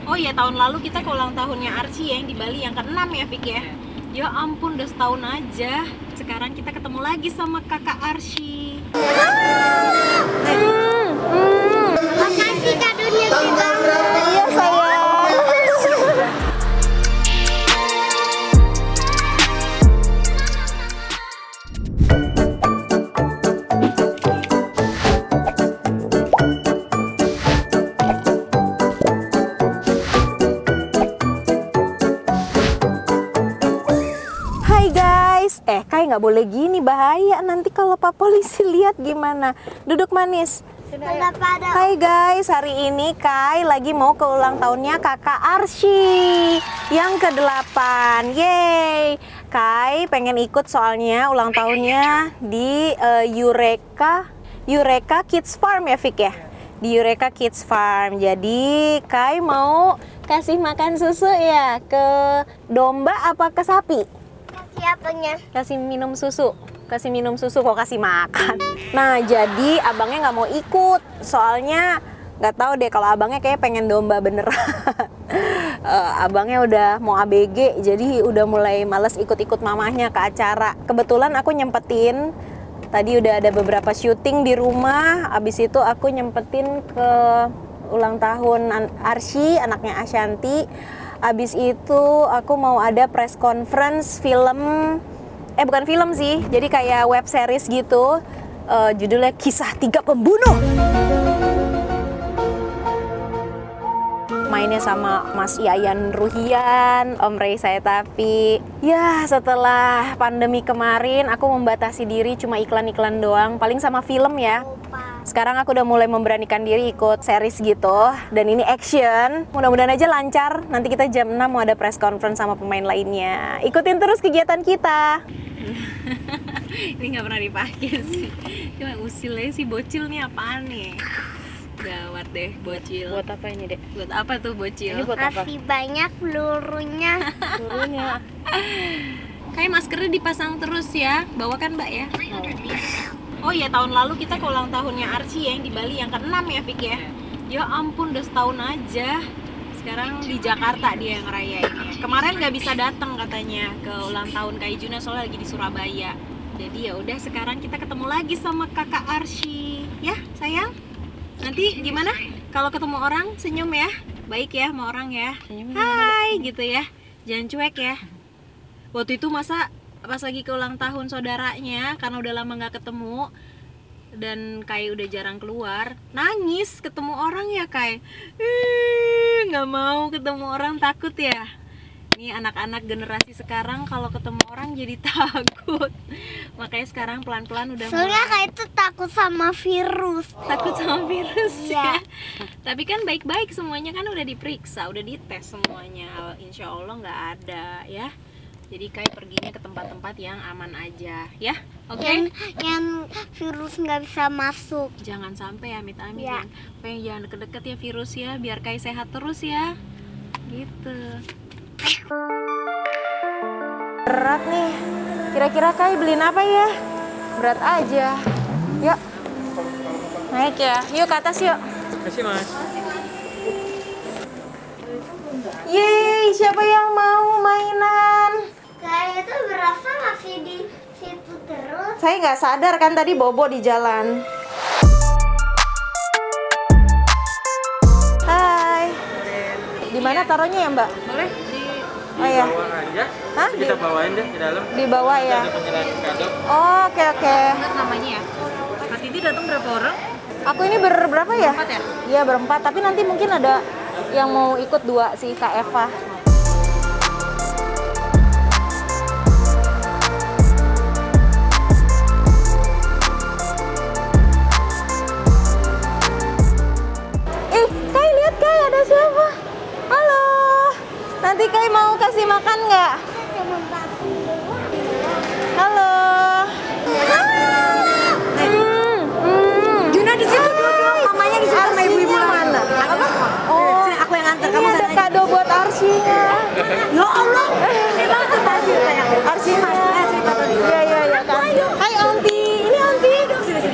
Oh iya, tahun lalu kita ke ulang tahunnya Arsy yang di Bali yang ke-6 ya, Fik ya. Ya ampun, udah setahun aja. Sekarang kita ketemu lagi sama kakak Arsy. Makasih kadonya kita. Iya sayang. Hai guys, Kai nggak boleh gini, bahaya nanti kalau Pak Polisi lihat gimana. Duduk manis. Hai guys, hari ini Kai lagi mau ke ulang tahunnya kakak Arsy yang ke-8. Yeay, Kai pengen ikut soalnya ulang tahunnya di Eureka Kids Farm ya Fik ya? Di Eureka Kids Farm. Jadi Kai mau kasih makan susu ya ke domba apa ke sapi? Siapanya? Kasih minum susu kok kasih makan. Nah jadi abangnya nggak mau ikut soalnya nggak tahu deh, kalau abangnya kayak pengen domba beneran. Abangnya udah mau ABG jadi udah mulai males ikut-ikut mamahnya ke acara. Kebetulan aku nyempetin, tadi udah ada beberapa syuting di rumah, abis itu aku nyempetin ke ulang tahun Arsy, anaknya Ashanti. Abis itu aku mau ada press conference film, bukan film sih, jadi kayak web series gitu, judulnya Kisah 3 Pembunuh. Mainnya sama Mas Yayan Ruhian, Om Rey Saetapi. Ya setelah pandemi kemarin aku membatasi diri cuma iklan-iklan doang, paling sama film ya. Sekarang aku udah mulai memberanikan diri ikut series gitu, dan ini action. Mudah-mudahan aja lancar. Nanti kita jam 6 mau ada press conference sama pemain lainnya. Ikutin terus kegiatan kita. Ini nggak pernah dipakai sih. Cuma usilnya sih, bocil nih apaan nih? Gawat deh, bocil. Buat apa ini, Dek? Buat apa tuh bocil? Ini buat apa? Masih banyak pelurunya. Kayak maskernya dipasang terus ya. Bawakan Mbak ya. Oh iya, tahun lalu kita ke ulang tahunnya Arsy yang di Bali yang ke-6 ya Fik ya. Ya ampun, udah setahun aja. Sekarang di Jakarta dia yang ngerayainnya. Kemarin nggak bisa datang katanya ke ulang tahun Kak Ijuna soalnya lagi di Surabaya. Jadi ya udah, sekarang kita ketemu lagi sama kakak Arsy. Ya sayang. Nanti gimana? Kalau ketemu orang senyum ya. Baik ya sama orang ya. Hai gitu ya. Jangan cuek ya. Waktu itu masa pas lagi ke ulang tahun saudaranya, karena udah lama nggak ketemu dan kayak udah jarang keluar, nangis ketemu orang ya kayak nggak mau ketemu orang, takut ya. Ini anak-anak generasi sekarang kalau ketemu orang jadi takut, makanya sekarang pelan-pelan udah Soalnya kayak itu takut sama virus. Takut sama virus ya. Tapi kan baik-baik semuanya, kan udah diperiksa, udah dites semuanya, insya Allah nggak ada ya. Jadi kayak perginya ke tempat-tempat yang aman aja ya, oke? Yang virus nggak bisa masuk. Jangan sampai amit-amit ya. Jangan deket-deket ya virus ya, biar kayak sehat terus ya, gitu. Berat nih, kira-kira Kai beliin apa ya? Berat aja. Yuk, naik ya, yuk ke atas yuk. Kasih mas. Yeay, siapa yang mau mainan? Kayak itu berasa masih di situ terus. Saya nggak sadar kan tadi bobo di jalan. Hai. Di mana taruhnya ya Mbak? Boleh Oh ya. bawa aja. Hah? Kita bawain deh di dalam. Di bawah ya. Ada penyerahan kado. Oh, oke. Namanya ya. Kak Titi datang berapa orang? Aku ini berapa ya? Berempat ya? Iya berempat, tapi nanti mungkin ada yang mau ikut 2 sih, Kak Eva. Kai lihat Kai, ada siapa? Halo. Nanti Kai mau kasih makan nggak? Halo. Juna di situ duduk, mamanya di situ sama ibu-ibu mana? Apa? Oh, aku yang antar ini kamu ada sana. kado buat Arsy-nya. Ya Allah. Ini banget tadi sayang. Arsy-nya. Cerita tadi. Iya kan. Hai Aunty, ini Aunty.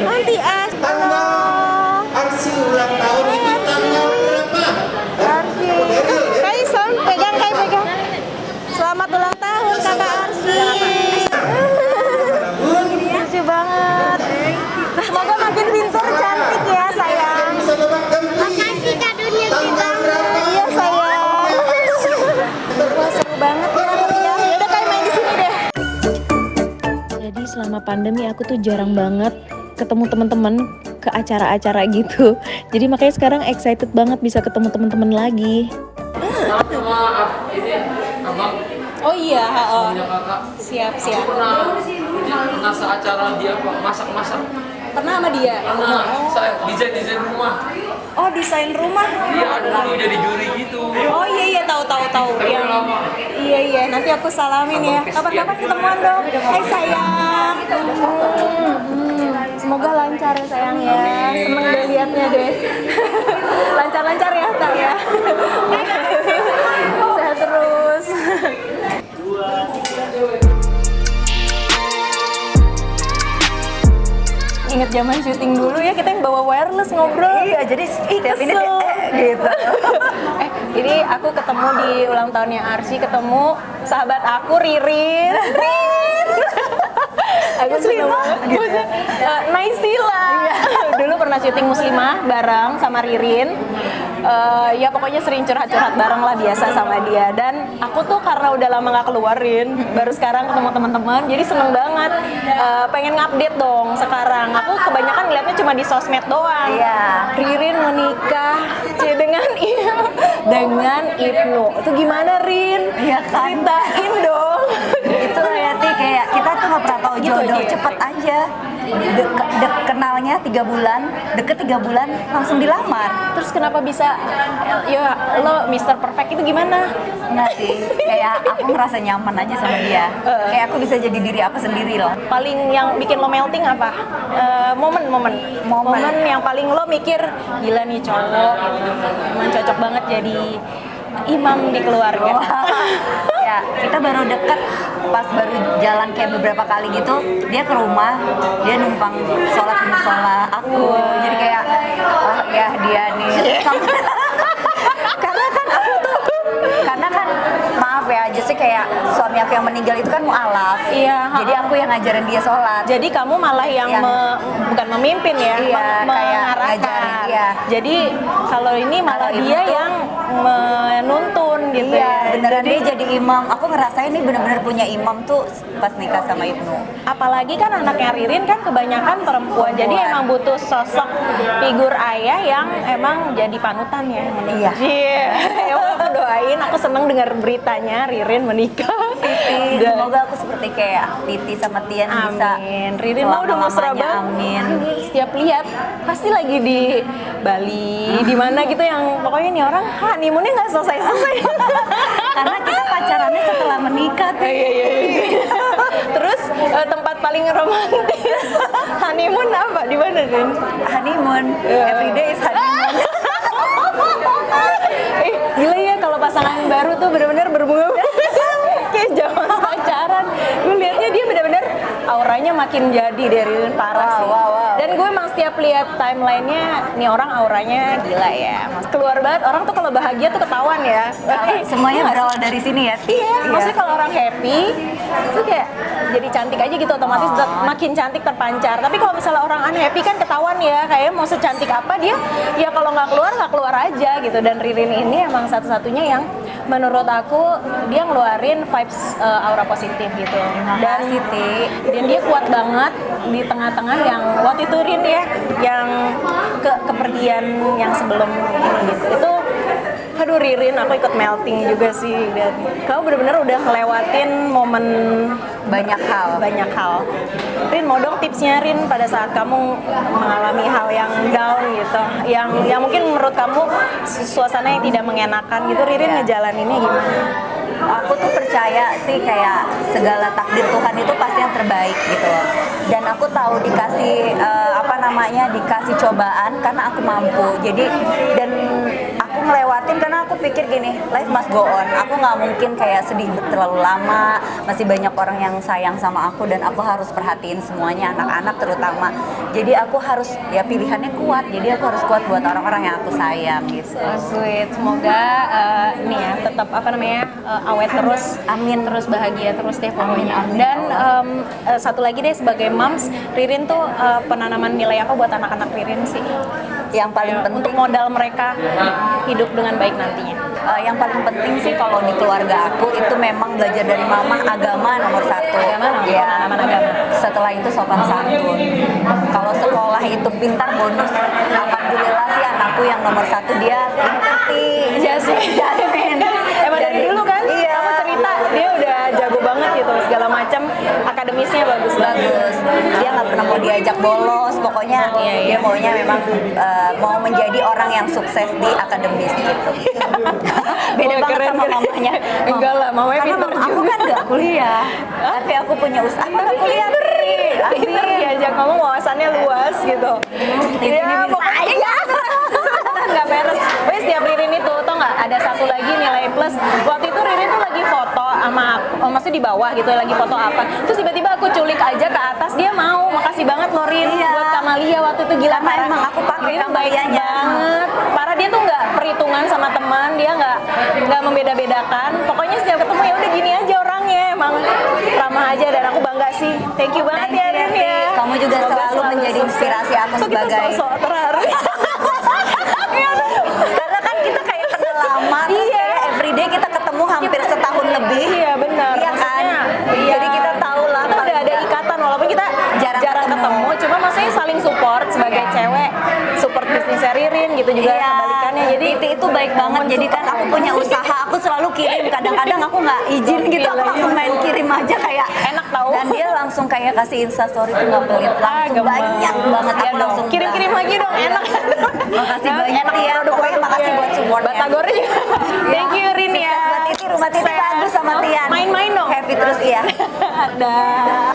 Aunty Ash. Halo. Arsy ulang tahun itu tanggal berapa? Arsy. selama pandemi aku tuh jarang banget ketemu teman-teman ke acara-acara gitu. Jadi makanya sekarang excited banget bisa ketemu teman-teman lagi. Sama ini abang Oh iya, punya kakak. siap. Pernah acara dia masak-masak. Pernah sama dia? Pernah saya desain rumah. Oh, desain rumah. Iya, ada dulu jadi juri gitu. Oh iya tahu. Tapi Yang lama. iya nanti aku salamin ya. Kapan-kapan ketemuan dong. Hai sayang. Semoga lancar ya sayang ya. Seneng deh liatnya deh. Lancar-lancar ya tak ya. Sehat terus. Ingat zaman syuting dulu ya, kita yang bawa wireless ngobrol. Iya, jadi tiap ini kesel. gitu. Ini aku ketemu di ulang tahunnya Arsy, ketemu sahabat aku Ririn. Aku seneng banget. Naisila. Dulu pernah syuting Muslimah bareng sama Ririn. Ya pokoknya sering curhat-curhat bareng lah biasa sama dia. Dan aku tuh karena udah lama gak keluarin, baru sekarang ketemu teman-teman, jadi seneng banget. Pengen ngupdate dong sekarang. Aku kebanyakan ngeliatnya cuma di sosmed doang. Iya. Ririn menikah dengan Ibnu. Itu gimana Rin? Iya kan? Ceritain dong. Itu ya Ti, kayak kita tuh nggak pernah tahu Gitu jodoh, aja ya? cepet aja. Kenalnya 3 bulan, deket 3 bulan langsung dilamar. Terus kenapa bisa ya lo Mr. Perfect itu gimana? Enggak sih, kayak aku ngerasa nyaman aja sama dia. Kayak aku bisa jadi diri aku sendiri loh. Paling yang bikin lo melting apa? Momen yang paling lo mikir gila nih cowok emang cocok banget jadi imam di keluarga. Ya, kita baru deket pas baru jalan kayak beberapa kali gitu, dia ke rumah, dia numpang sholat di musola aku. Jadi kayak oh ya dia nih. Karena kan maaf ya, justru kayak suami aku yang meninggal itu kan mualaf. Iya, Jadi aku yang ngajarin dia sholat. Jadi kamu malah yang bukan memimpin ya, Iya, kayak mengarahkan. ngajarin, iya. Jadi kalau ini malah Kalau dia itu- yang menuntun gitu Iya, ya. beneran dia jadi imam. Aku ngerasain nih bener-bener punya imam tuh pas nikah sama Ibnu. Apalagi kan anaknya Ririn kan kebanyakan perempuan. Jadi emang butuh sosok figur ayah yang emang jadi panutan ya. Iya. Iya. Ya aku doain, aku seneng dengar beritanya Ririn menikah. Titi, Dan- semoga aku seperti kayak Titi sama Tian bisa. Amin. Ririn mah udah mesra selama-lamanya, banget. amin. Setiap lihat pasti lagi di Bali, di mana gitu yang pokoknya nih orang honeymoonnya nggak selesai-selesai. Karena kita pacarannya setelah menikah tuh. Iya. Terus tempat paling romantis honeymoon apa? Di mana, Rin? Honeymoon, everyday is honeymoon. Gila ya kalau pasangan baru tuh benar-benar berbunga. Kayak zaman pacaran. Gue liatnya dia benar-benar auranya makin jadi dari parah sih. Wow. Dan gue emang setiap lihat timelinenya, nih orang auranya gila ya. Keluar banget orang tuh kalau bahagia tuh ketahuan ya. Semuanya berawal dari sini ya. Iya, maksudnya kalau orang happy itu kayak jadi cantik aja gitu otomatis makin cantik terpancar. Tapi kalau misalnya orang unhappy kan ketahuan ya, kayak mau secantik apa dia, ya kalau nggak keluar aja gitu. Dan Ririn ini emang satu-satunya yang menurut aku dia ngeluarin vibes aura positif gitu. Dan dia kuat banget di tengah-tengah yang waktu itu Rin ya, yang kepergian yang sebelum ini gitu. Itu aduh Ririn, aku ikut melting juga sih. Dan kamu benar-benar udah ngelewatin momen Banyak hal. Rin, mau dong tipsnya Rin pada saat kamu mengalami hal yang down gitu, yang mungkin menurut kamu suasana yang tidak mengenakan gitu, Ririn ngejalaninnya gimana? Aku tuh percaya sih kayak segala takdir Tuhan itu pasti yang terbaik gitu loh. Dan aku tahu dikasih dikasih cobaan karena aku mampu. Jadi dan aku ngelewatin karena aku pikir gini, life must go on. Aku nggak mungkin kayak sedih terlalu lama. Masih banyak orang yang sayang sama aku dan aku harus perhatiin semuanya, anak-anak terutama. Jadi aku harus ya pilihannya kuat. Jadi aku harus kuat buat orang-orang yang aku sayang gitu. Sweet, semoga nih ya tetap awet terus, Amin. terus bahagia terus deh pokoknya. Amin. Dan satu lagi deh sebagai moms, Ririn tuh penanaman nilai apa buat anak-anak Ririn sih? Yang paling penting Untuk modal mereka hidup dengan baik nantinya. Yang paling penting sih kalau di keluarga aku itu memang belajar dari mama, agama nomor satu. Ya, setelah itu sopan santun. Kalau sekolah itu pintar bonus. Alhamdulillah sih anakku yang nomor satu dia ngerti. Jasmine. Emang dari dulu kan? Iya. Kamu cerita dia udah jago banget gitu segala macam akademisnya bagus. Dia nggak pernah mau diajak bolos. Pokoknya dia maunya memang mau menjadi orang yang sukses di akademis gitu. Beda Wah, banget keren, sama keren. mamanya. Enggak lah, mamanya Karena pintar aku kan nggak kuliah, tapi aku punya usaha. Nggak kuliah Pinter diajak ngomong wawasannya luas gitu. Iya, pokoknya nggak beres. Wes setiap Ririn itu tau nggak ada satu lagi nilai plus. Waktu itu Ririn tuh lagi foto sama aku, maksudnya di bawah gitu lagi foto apa. Terus tiba-tiba aku culik aja ke atas, dia mau. Makasih banget loh Rin buat Kamalia waktu itu gila. Karena emang aku pakai Rin baik Kamalianya. banget. Parah dia tuh nggak perhitungan sama teman, dia nggak membeda-bedakan. Pokoknya setiap ketemu ya udah gini aja orangnya, emang ramah aja dan aku bangga sih. Thank you banget ya Rin ya. Kamu juga Semoga selalu menjadi sukses. inspirasi aku Kok kita sebagai sok-sok terharu. karena kan kita kayak kenal lama terus Iya. kayak everyday kita ketemu hampir setahun lebih. Iya benar. Iya kan? Iya. Jadi kita tahu lah Kita udah ada ikatan walaupun kita jarang ketemu. Cuma maksudnya saling support sebagai cewek, support bisnisnya Ririn gitu juga Iya, kebalikannya. Jadi itu baik banget. Jadi kan aku punya usaha, aku selalu kirim. Kadang-kadang aku nggak izin gitu, aku langsung main kirim aja kayak enak tahu. Dan dia langsung kayak kasih instastory tuh nggak pelit, langsung banyak banget. Iya Aku dong. langsung Kirim-kirim lagi dong, enak. Makasih banyak ya. Pokoknya makasih buat supportnya. Batagornya juga. Thank you Rin ya. Sukses buat Titi, rumah Titi bagus sama Tian. Main-main dong. Happy terus ya. Dah.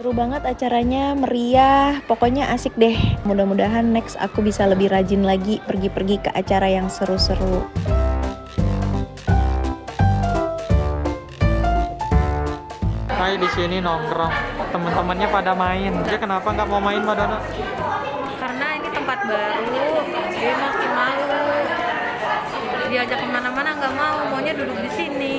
Seru banget acaranya, meriah, pokoknya asik deh. Mudah-mudahan next aku bisa lebih rajin lagi pergi-pergi ke acara yang seru-seru. Hai, di sini nongkrong, temen-temennya pada main. Dia kenapa nggak mau main, Madonna? Karena ini tempat baru, dia masih malu. Diajak kemana-mana nggak mau, maunya duduk di sini.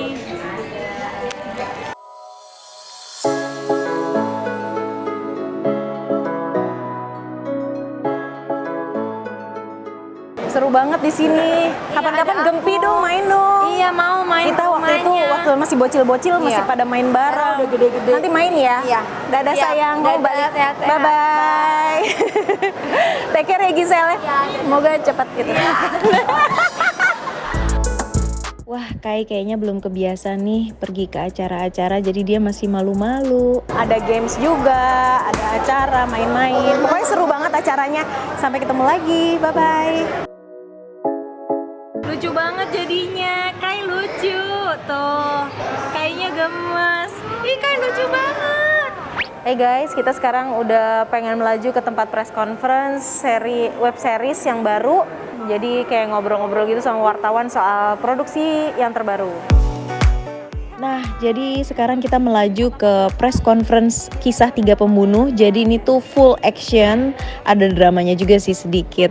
Seru banget di sini. Kapan-kapan ada Gempi aku. dong, main dong. Iya mau main Kita waktu itu waktu masih bocil-bocil masih pada main bareng. Udah gede-gede. Nanti main ya. Iya. Dadah Siap. sayang, Dadah, kamu balik. sehat-sehat. Bye bye. Take care ya Giselle. Semoga cepat gitu. Wah, kayaknya belum kebiasa nih pergi ke acara-acara, jadi dia masih malu-malu. Ada games juga, ada acara, main-main. Pokoknya seru banget acaranya. Sampai ketemu lagi. Bye-bye. Lucu banget jadinya, Kai lucu tuh, kayaknya gemes. Ih Kai lucu banget. Hey guys, kita sekarang udah pengen melaju ke tempat press conference web series yang baru. Jadi kayak ngobrol-ngobrol gitu sama wartawan soal produksi yang terbaru. Nah, jadi sekarang kita melaju ke press conference kisah 3 pembunuh. Jadi ini tuh full action, ada dramanya juga sih sedikit.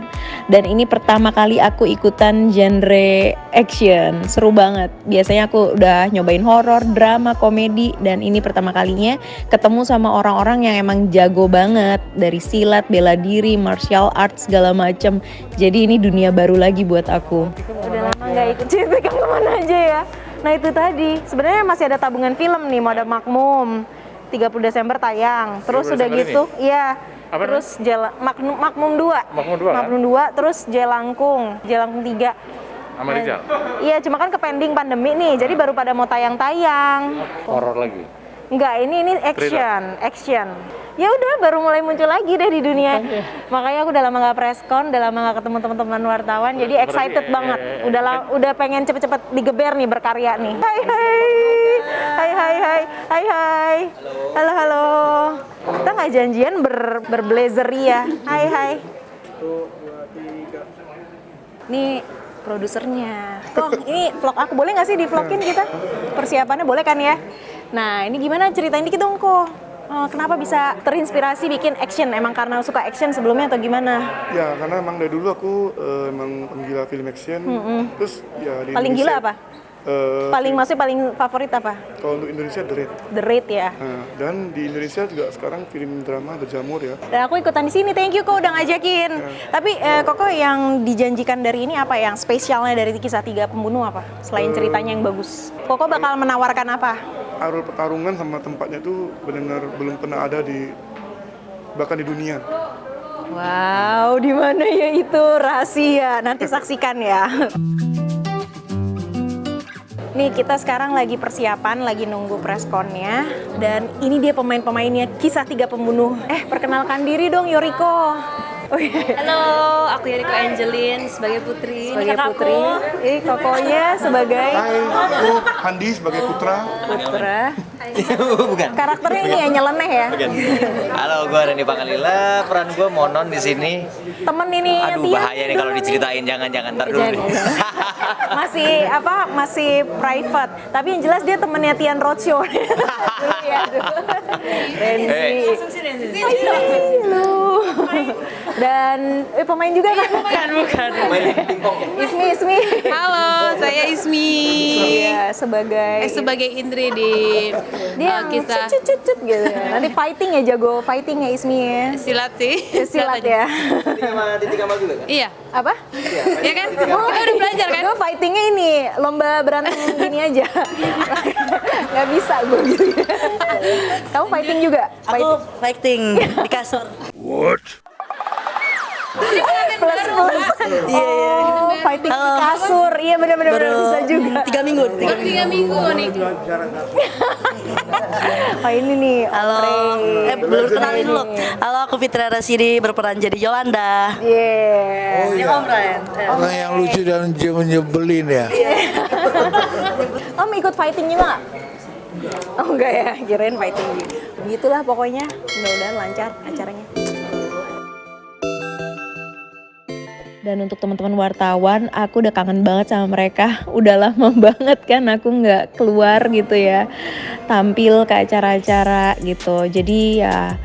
Dan ini pertama kali aku ikutan genre action, seru banget. Biasanya aku udah nyobain horor, drama, komedi, dan ini pertama kalinya ketemu sama orang-orang yang emang jago banget. Dari silat, bela diri, martial arts, segala macem. Jadi ini dunia baru lagi buat aku. Udah lama nggak ikut cerita kemana aja ya. Nah itu tadi, sebenarnya masih ada tabungan film nih, mau ada Makmum, 30 Desember tayang. Terus udah gitu, iya. Terus Makmum 2. Makmum 2, terus Jelangkung 3. Sama Rizal? Iya, cuma kan pending pandemi nih, jadi baru pada mau tayang-tayang. Horor lagi? Enggak, ini action. Ya udah, baru mulai muncul lagi deh di dunia. Makanya aku udah lama nggak preskon, udah lama nggak ketemu teman-teman wartawan, jadi excited banget. Udah pengen cepet-cepet digeber nih, berkarya nih. Hai. Halo. Kita nggak janjian berblazer ya. Hai. Nih produsernya. Kok ini vlog aku, boleh nggak sih di vlogin kita? Persiapannya boleh kan ya? Nah, ini gimana, ceritain dikit dong kok. Kenapa bisa terinspirasi bikin action? Emang karena suka action sebelumnya atau gimana? Ya, karena emang dari dulu aku emang penggila film action. Terus ya di Paling Indonesia, gila apa? Maksudnya paling favorit apa? kalau untuk Indonesia The Raid. The Raid ya. Nah, dan di Indonesia juga sekarang film drama Berjamur ya. Dan aku ikutan di sini. Thank you kok udah ngajakin. Tapi Koko yang dijanjikan dari ini apa, yang spesialnya dari Kisah Tiga Pembunuh apa? Selain ceritanya yang bagus. Koko bakal menawarkan apa? Alur pertarungan sama tempatnya tuh benar-benar belum pernah ada bahkan di dunia. Wow, di mana ya itu rahasia? Nanti saksikan ya. Nih kita sekarang lagi persiapan, lagi nunggu pressconnya. Dan ini dia pemain-pemainnya Kisah Tiga Pembunuh. Perkenalkan diri dong Yoriko. Oh, iya. Halo, aku Yoriko Angelin sebagai putri. Sebagai Ini kakakku. putri. Kokonya sebagai Hai, aku Handi sebagai putra. putra. Bukan. Karakternya ini ya nyeleneh ya. Halo, gue Randy Pangalila. Peran gue Monon di sini. Temen ini Aduh, Tian. bahaya nih kalau diceritain. Jangan ntar dulu. Jangan. Masih private. Tapi yang jelas dia temennya Tian Roadshow. Dulu ya. Randy. Halo. Dan pemain juga kan? Bukan. Ismi. Halo, saya Ismi. Iya, sebagai Indri di dia yang kisah cut gitu. Nanti fighting ya, jago fighting ya Ismi ya. silat sih. Silat ya. Iya. Apa? Iya kan? Kita udah belajar kan? Gue fightingnya ini lomba berantem gini aja. Nggak bisa gue gitu. Kamu fighting juga? Aku fighting di kasur. Plus. Oh, fighting di kasur. Iya benar-benar bisa juga. 3 minggu. 3 minggu nih. Oh ini nih. Halo. Belum kenalin lo. Halo, aku Fitra Rasidi berperan jadi Yolanda. Yeah. Ini Om Ren. Orang yang lucu dan nyebelin ya. Om ikut fighting juga nggak? Oh enggak ya, kirain fighting gitu. Begitulah pokoknya. Mudah-mudahan lancar acaranya. Dan untuk teman-teman wartawan, aku udah kangen banget sama mereka. Udah lama banget kan aku nggak keluar gitu ya, tampil ke acara-acara gitu. Jadi ya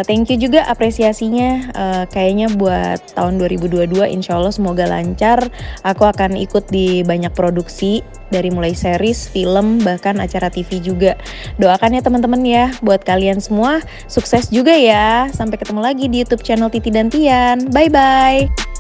thank you juga apresiasinya. Kayaknya buat tahun 2022 insya Allah semoga lancar. Aku akan ikut di banyak produksi, dari mulai series, film, bahkan acara TV juga. Doakan ya teman-teman ya, buat kalian semua sukses juga ya. Sampai ketemu lagi di YouTube channel Titi dan Tian. Bye-bye.